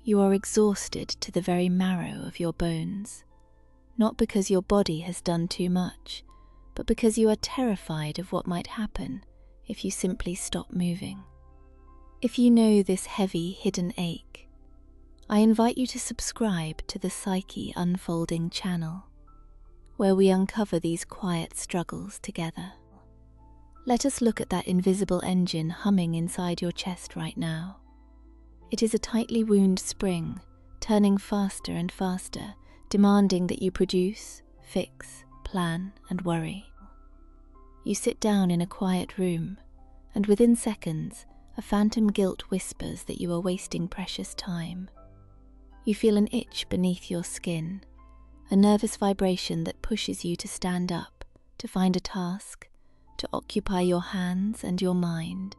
You are exhausted to the very marrow of your bones, not because your body has done too much, but because you are terrified of what might happen if you simply stop moving. If you know this heavy, hidden ache, I invite you to subscribe to the Psyche Unfolding channel, where we uncover these quiet struggles together. Let us look at that invisible engine humming inside your chest right now. It is a tightly wound spring, turning faster and faster, demanding that you produce, fix, plan, and worry. You sit down in a quiet room, and within seconds, a phantom guilt whispers that you are wasting precious time. You feel an itch beneath your skin, a nervous vibration that pushes you to stand up, to find a task, to occupy your hands and your mind.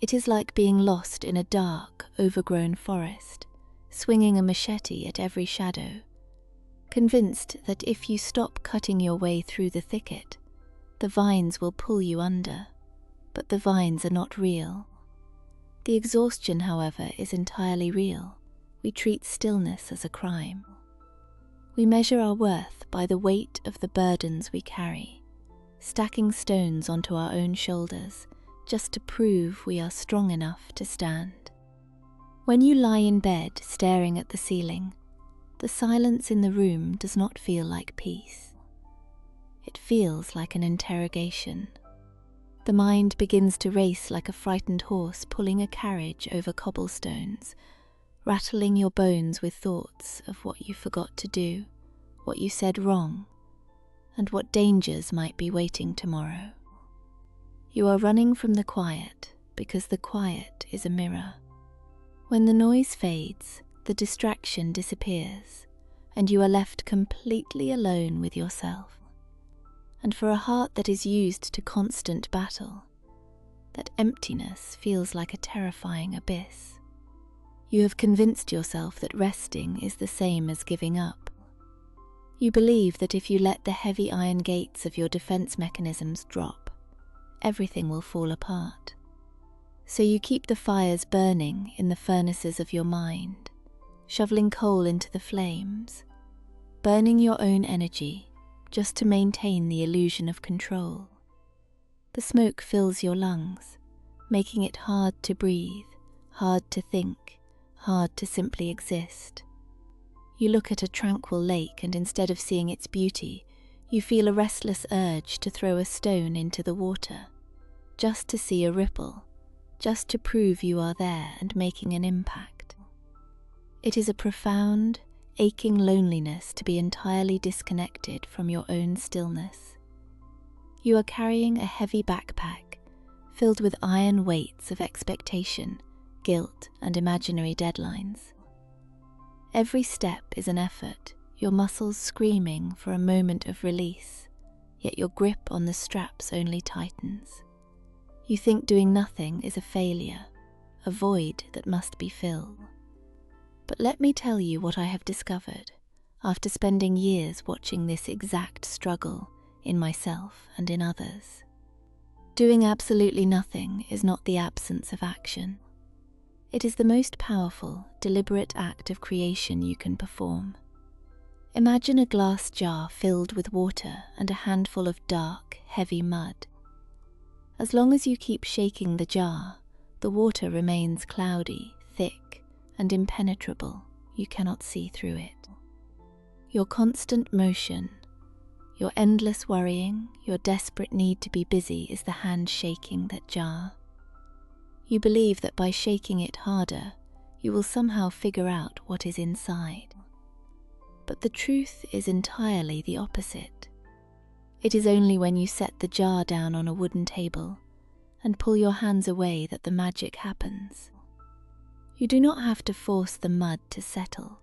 It is like being lost in a dark, overgrown forest, swinging a machete at every shadow, convinced that if you stop cutting your way through the thicket, the vines will pull you under, but the vines are not real. The exhaustion, however, is entirely real. We treat stillness as a crime. We measure our worth by the weight of the burdens we carry, stacking stones onto our own shoulders just to prove we are strong enough to stand. When you lie in bed staring at the ceiling, the silence in the room does not feel like peace. It feels like an interrogation. The mind begins to race like a frightened horse pulling a carriage over cobblestones, rattling your bones with thoughts of what you forgot to do, what you said wrong, and what dangers might be waiting tomorrow. You are running from the quiet because the quiet is a mirror. When the noise fades, the distraction disappears, and you are left completely alone with yourself. And for a heart that is used to constant battle, that emptiness feels like a terrifying abyss. You have convinced yourself that resting is the same as giving up. You believe that if you let the heavy iron gates of your defense mechanisms drop, everything will fall apart. So you keep the fires burning in the furnaces of your mind, shoveling coal into the flames, burning your own energy just to maintain the illusion of control. The smoke fills your lungs, making it hard to breathe, hard to think, hard to simply exist. You look at a tranquil lake and instead of seeing its beauty, you feel a restless urge to throw a stone into the water, just to see a ripple, just to prove you are there and making an impact. It is a profound, aching loneliness to be entirely disconnected from your own stillness. You are carrying a heavy backpack filled with iron weights of expectation, guilt, and imaginary deadlines. Every step is an effort, your muscles screaming for a moment of release, yet your grip on the straps only tightens. You think doing nothing is a failure, a void that must be filled. But let me tell you what I have discovered after spending years watching this exact struggle in myself and in others. Doing absolutely nothing is not the absence of action. It is the most powerful, deliberate act of creation you can perform. Imagine a glass jar filled with water and a handful of dark, heavy mud. As long as you keep shaking the jar, the water remains cloudy, thick, and impenetrable. You cannot see through it. Your constant motion, your endless worrying, your desperate need to be busy is the hand shaking that jar. You believe that by shaking it harder, you will somehow figure out what is inside. But the truth is entirely the opposite. It is only when you set the jar down on a wooden table and pull your hands away that the magic happens. You do not have to force the mud to settle.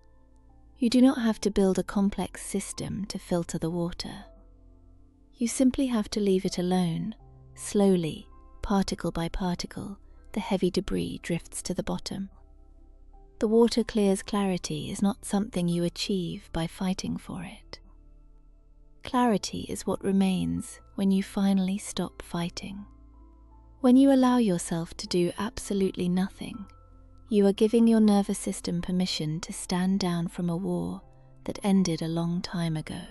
You do not have to build a complex system to filter the water. You simply have to leave it alone. Slowly, particle by particle, the heavy debris drifts to the bottom. The water clear's clarity is not something you achieve by fighting for it. Clarity is what remains when you finally stop fighting. When you allow yourself to do absolutely nothing, You are giving your nervous system permission to stand down from a war that ended a long time ago.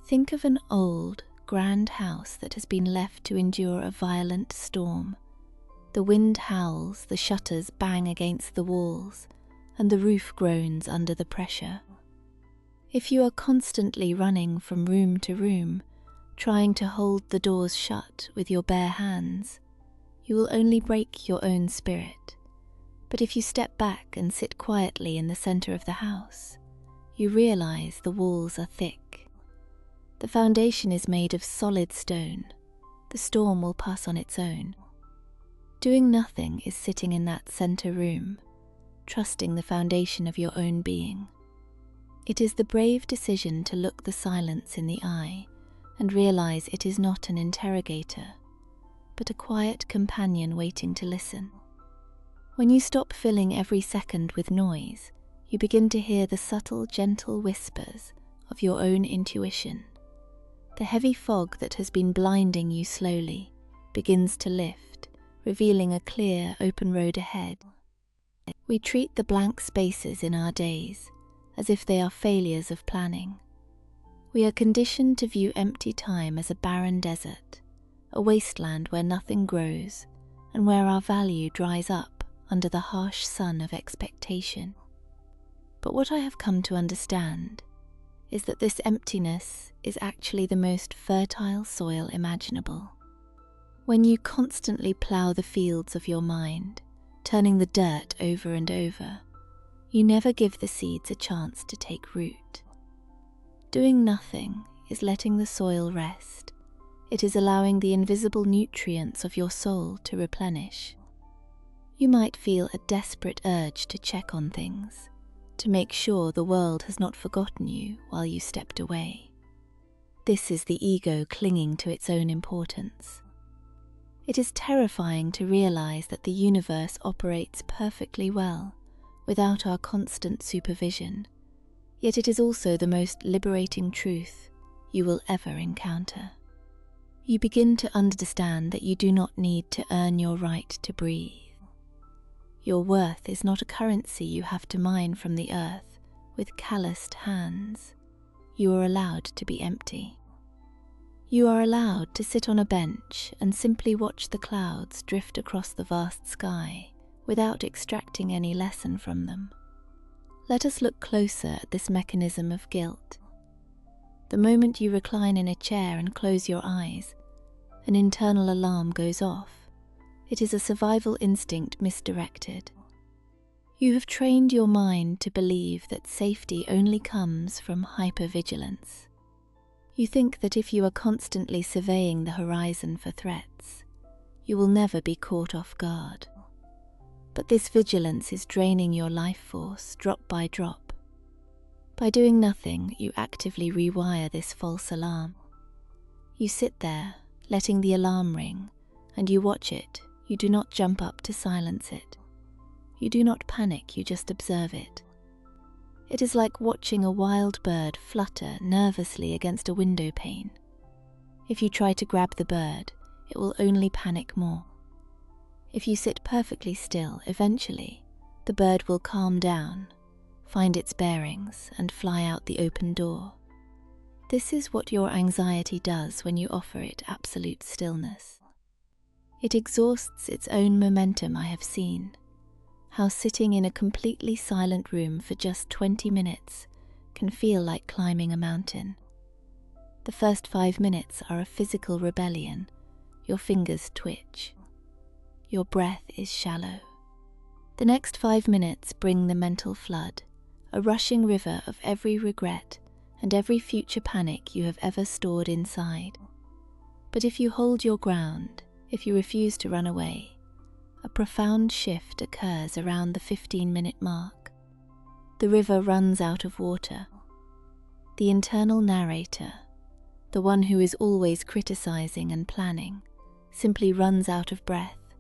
Think of an old, grand house that has been left to endure a violent storm. The wind howls, the shutters bang against the walls, and the roof groans under the pressure. If you are constantly running from room to room, trying to hold the doors shut with your bare hands, you will only break your own spirit. But if you step back and sit quietly in the center of the house, you realize the walls are thick. The foundation is made of solid stone. The storm will pass on its own. Doing nothing is sitting in that center room, trusting the foundation of your own being. It is the brave decision to look the silence in the eye and realize it is not an interrogator, but a quiet companion waiting to listen. When you stop filling every second with noise, you begin to hear the subtle, gentle whispers of your own intuition. The heavy fog that has been blinding you slowly begins to lift, revealing a clear, open road ahead. We treat the blank spaces in our days as if they are failures of planning. We are conditioned to view empty time as a barren desert, a wasteland where nothing grows and where our value dries up under the harsh sun of expectation. But what I have come to understand is that this emptiness is actually the most fertile soil imaginable. When you constantly plough the fields of your mind, turning the dirt over and over, you never give the seeds a chance to take root. Doing nothing is letting the soil rest. It is allowing the invisible nutrients of your soul to replenish. You might feel a desperate urge to check on things, to make sure the world has not forgotten you while you stepped away. This is the ego clinging to its own importance. It is terrifying to realize that the universe operates perfectly well without our constant supervision, yet it is also the most liberating truth you will ever encounter. You begin to understand that you do not need to earn your right to breathe. Your worth is not a currency you have to mine from the earth with calloused hands. You are allowed to be empty. You are allowed to sit on a bench and simply watch the clouds drift across the vast sky without extracting any lesson from them. Let us look closer at this mechanism of guilt. The moment you recline in a chair and close your eyes, an internal alarm goes off. It is a survival instinct misdirected. You have trained your mind to believe that safety only comes from hypervigilance. You think that if you are constantly surveying the horizon for threats, you will never be caught off guard. But this vigilance is draining your life force drop by drop. By doing nothing, you actively rewire this false alarm. You sit there, letting the alarm ring, and you watch it. You do not jump up to silence it. You do not panic, you just observe it. It is like watching a wild bird flutter nervously against a window pane. If you try to grab the bird, it will only panic more. If you sit perfectly still, eventually, the bird will calm down, find its bearings, and fly out the open door. This is what your anxiety does when you offer it absolute stillness. It exhausts its own momentum. I have seen how sitting in a completely silent room for just 20 minutes can feel like climbing a mountain. The first 5 minutes are a physical rebellion. Your fingers twitch. Your breath is shallow. The next 5 minutes bring the mental flood, a rushing river of every regret and every future panic you have ever stored inside. But if you hold your ground, if you refuse to run away, a profound shift occurs around the 15-minute mark. The river runs out of water. The internal narrator, the one who is always criticizing and planning, simply runs out of breath,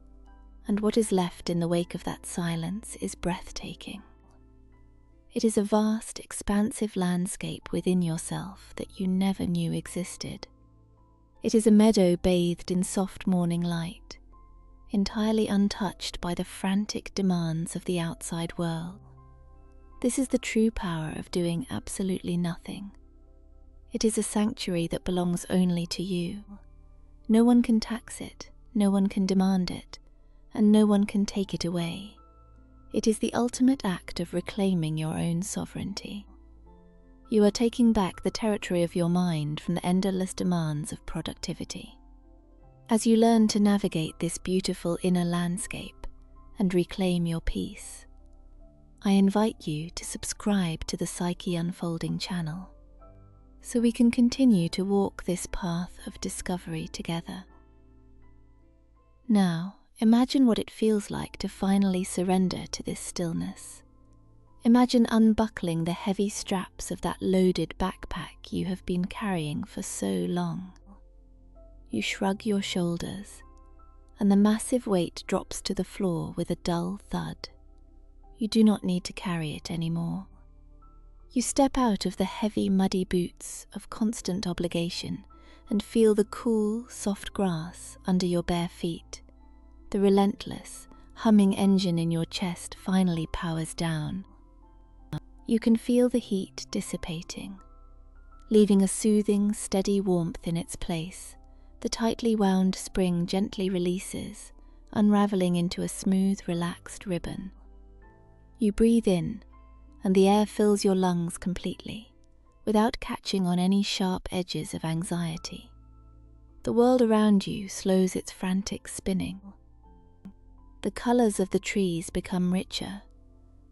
and what is left in the wake of that silence is breathtaking. It is a vast, expansive landscape within yourself that you never knew existed. It is a meadow bathed in soft morning light. entirely untouched by the frantic demands of the outside world. This is the true power of doing absolutely nothing. It is a sanctuary that belongs only to you. No one can tax it, no one can demand it, and no one can take it away. It is the ultimate act of reclaiming your own sovereignty. You are taking back the territory of your mind from the endless demands of productivity. As you learn to navigate this beautiful inner landscape and reclaim your peace, I invite you to subscribe to the Psyche Unfolding channel, so we can continue to walk this path of discovery together. Now, imagine what it feels like to finally surrender to this stillness. Imagine unbuckling the heavy straps of that loaded backpack you have been carrying for so long. You shrug your shoulders, and the massive weight drops to the floor with a dull thud. You do not need to carry it anymore. You step out of the heavy, muddy boots of constant obligation and feel the cool, soft grass under your bare feet. The relentless, humming engine in your chest finally powers down. You can feel the heat dissipating, leaving a soothing, steady warmth in its place. The tightly wound spring gently releases, unraveling into a smooth, relaxed ribbon. You breathe in, and the air fills your lungs completely, without catching on any sharp edges of anxiety. The world around you slows its frantic spinning. The colors of the trees become richer.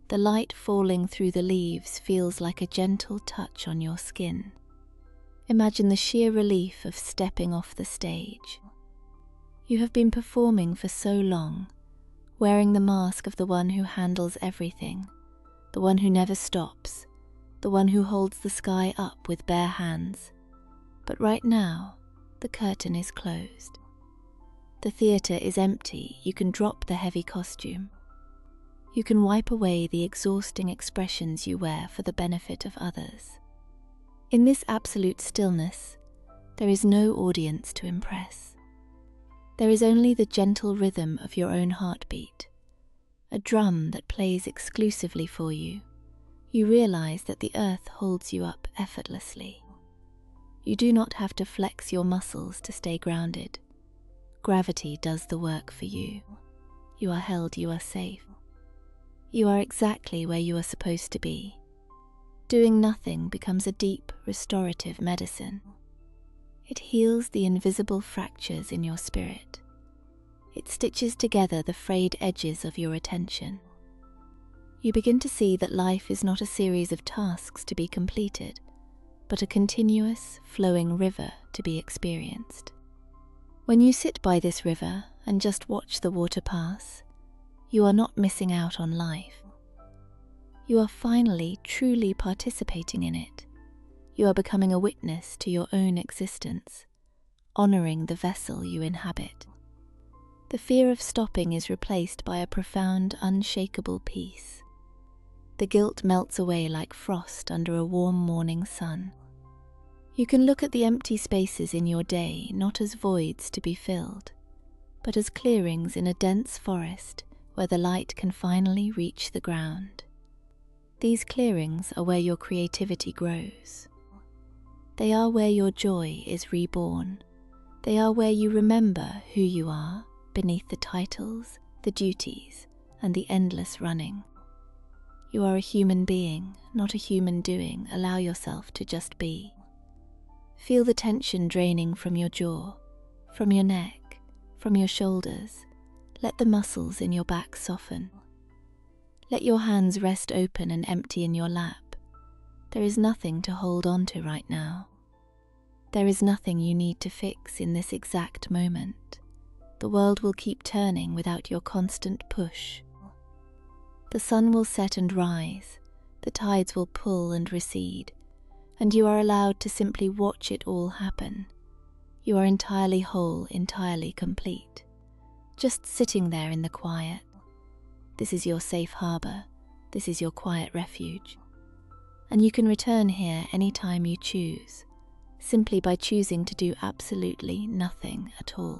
The light falling through the leaves feels like a gentle touch on your skin. Imagine the sheer relief of stepping off the stage. You have been performing for so long, wearing the mask of the one who handles everything, the one who never stops, the one who holds the sky up with bare hands. But right now, the curtain is closed. The theatre is empty. You can drop the heavy costume. You can wipe away the exhausting expressions you wear for the benefit of others. In this absolute stillness, there is no audience to impress. There is only the gentle rhythm of your own heartbeat, a drum that plays exclusively for you. You realize that the earth holds you up effortlessly. You do not have to flex your muscles to stay grounded. Gravity does the work for you. You are held, you are safe. You are exactly where you are supposed to be. Doing nothing becomes a deep, restorative medicine. It heals the invisible fractures in your spirit. It stitches together the frayed edges of your attention. You begin to see that life is not a series of tasks to be completed, but a continuous, flowing river to be experienced. When you sit by this river and just watch the water pass, you are not missing out on life. You are finally, truly participating in it. You are becoming a witness to your own existence, honoring the vessel you inhabit. The fear of stopping is replaced by a profound, unshakable peace. The guilt melts away like frost under a warm morning sun. You can look at the empty spaces in your day not as voids to be filled, but as clearings in a dense forest where the light can finally reach the ground. These clearings are where your creativity grows. They are where your joy is reborn. They are where you remember who you are beneath the titles, the duties, and the endless running. You are a human being, not a human doing. Allow yourself to just be. Feel the tension draining from your jaw, from your neck, from your shoulders. Let the muscles in your back soften. Let your hands rest open and empty in your lap. There is nothing to hold on to right now. There is nothing you need to fix in this exact moment. The world will keep turning without your constant push. The sun will set and rise, the tides will pull and recede, and you are allowed to simply watch it all happen. You are entirely whole, entirely complete, just sitting there in the quiet. This is your safe harbor, this is your quiet refuge, and you can return here anytime you choose, simply by choosing to do absolutely nothing at all.